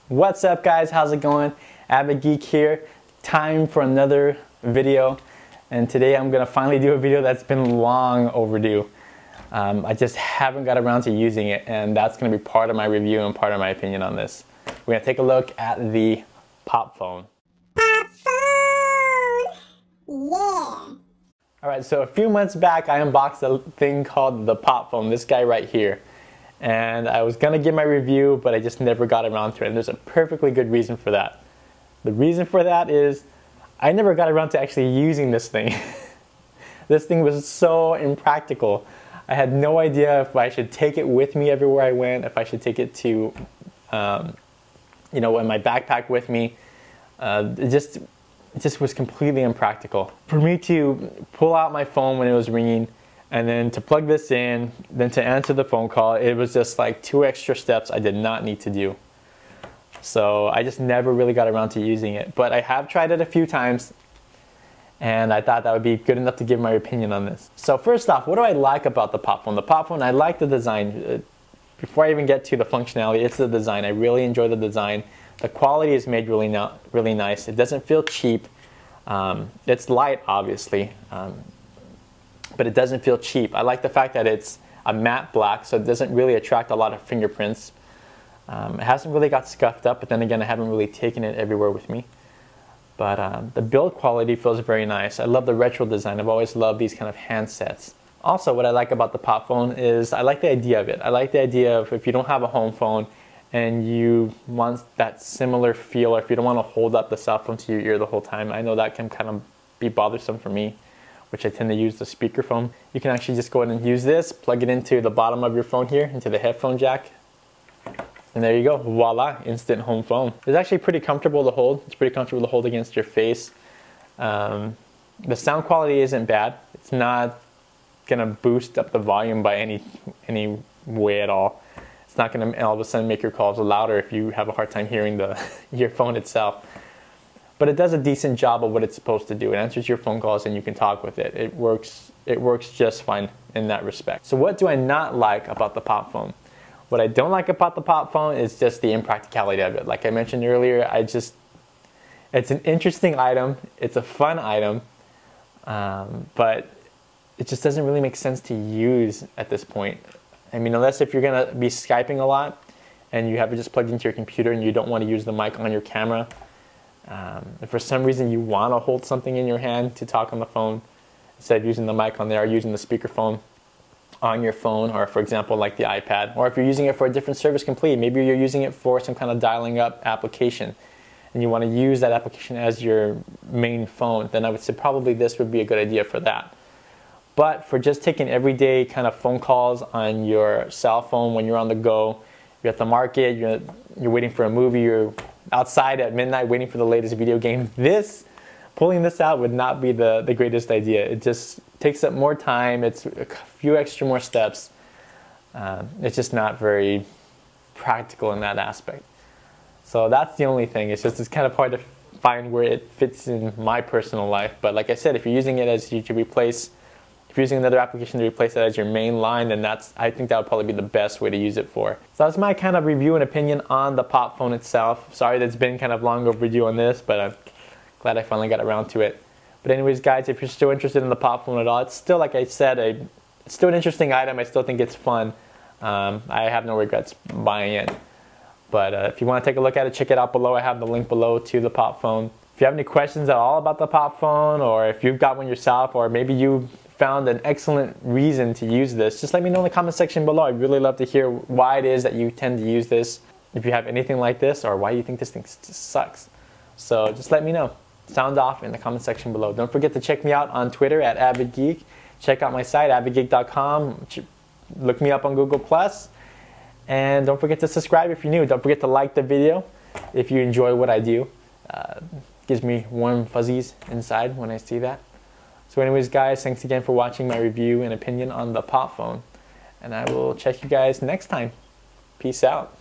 What's up guys, how's it going? AviddGeek here. Time for another video, and today I'm gonna finally do a video that's been long overdue. I just haven't got around to using it, and that's gonna be part of my review and part of my opinion on this. We're gonna take a look at the Pop Phone. Pop Phone! Yeah! Alright, so a few months back I unboxed a thing called the Pop Phone, this guy right here. And I was gonna give my review, but I just never got around to it, and there's a perfectly good reason for that. The reason for that is I never got around to actually using this thing. This thing was so impractical. I had no idea if I should take it with me everywhere I went, if I should take it to, in my backpack with me. It just was completely impractical. For me to pull out my phone when it was ringing, and then to plug this in, then to answer the phone call, it was just like 2 extra steps I did not need to do. So I just never really got around to using it. But I have tried it a few times, and I thought that would be good enough to give my opinion on this. So first off, what do I like about the Pop Phone? The Pop Phone, I like the design. Before I even get to the functionality, it's the design. I really enjoy the design. The quality is made really nice. It doesn't feel cheap. It's light, obviously. But it doesn't feel cheap. I like the fact that it's a matte black, so it doesn't really attract a lot of fingerprints. It hasn't really got scuffed up, but then again, I haven't really taken it everywhere with me. But the build quality feels very nice. I love the retro design. I've always loved these kind of handsets. Also, what I like about the Pop Phone is I like the idea of it. I like the idea of if you don't have a home phone and you want that similar feel, or if you don't want to hold up the cell phone to your ear the whole time. I know that can kind of be bothersome for me, which I tend to use the speakerphone. You can actually just go ahead and use this, plug it into the bottom of your phone here, into the headphone jack. And there you go, voila, instant home phone. It's actually pretty comfortable to hold. It's pretty comfortable to hold against your face. The sound quality isn't bad. It's not gonna boost up the volume by any way at all. It's not gonna all of a sudden make your calls louder if you have a hard time hearing your phone itself. But it does a decent job of what it's supposed to do. It answers your phone calls and you can talk with it. It works just fine in that respect. So what do I not like about the Pop Phone? What I don't like about the Pop Phone is just the impracticality of it. Like I mentioned earlier, it's an interesting item. It's a fun item, but it just doesn't really make sense to use at this point. I mean, unless if you're gonna be Skyping a lot and you have it just plugged into your computer and you don't want to use the mic on your camera. If for some reason you want to hold something in your hand to talk on the phone, instead of using the mic on there or using the speakerphone on your phone, or for example like the iPad, or if you're using it for a different service completely, maybe you're using it for some kind of dialing up application and you want to use that application as your main phone, then I would say probably this would be a good idea for that. But for just taking everyday kind of phone calls on your cell phone when you're on the go, you're at the market, you're waiting for a movie, you're outside at midnight waiting for the latest video game, pulling this out would not be the greatest idea. It just takes up more time. It's a few extra more steps. It's just not very practical in that aspect. So that's the only thing. It's kind of hard to find where it fits in my personal life. But like I said, if you're using it as if you're using another application to replace it as your main line, then I think that would probably be the best way to use it for. So that's my kind of review and opinion on the Pop Phone itself. Sorry that it's been kind of long overdue on this, but I'm glad I finally got around to it. But anyways guys, if you're still interested in the Pop Phone at all, it's still, like I said, it's still an interesting item. I still think it's fun. I have no regrets buying it. But if you want to take a look at it, check it out below. I have the link below to the Pop Phone. If you have any questions at all about the Pop Phone, or if you've got one yourself, or maybe you found an excellent reason to use this, just let me know in the comment section below. I'd really love to hear why it is that you tend to use this, if you have anything like this, or why you think this thing just sucks. So just let me know. Sound off in the comment section below. Don't forget to check me out on Twitter at AviddGeek. Check out my site, AviddGeek.com. Look me up on Google+. And don't forget to subscribe if you're new. Don't forget to like the video if you enjoy what I do. Gives me warm fuzzies inside when I see that. So anyways guys, thanks again for watching my review and opinion on the Pop Phone. And I will check you guys next time. Peace out.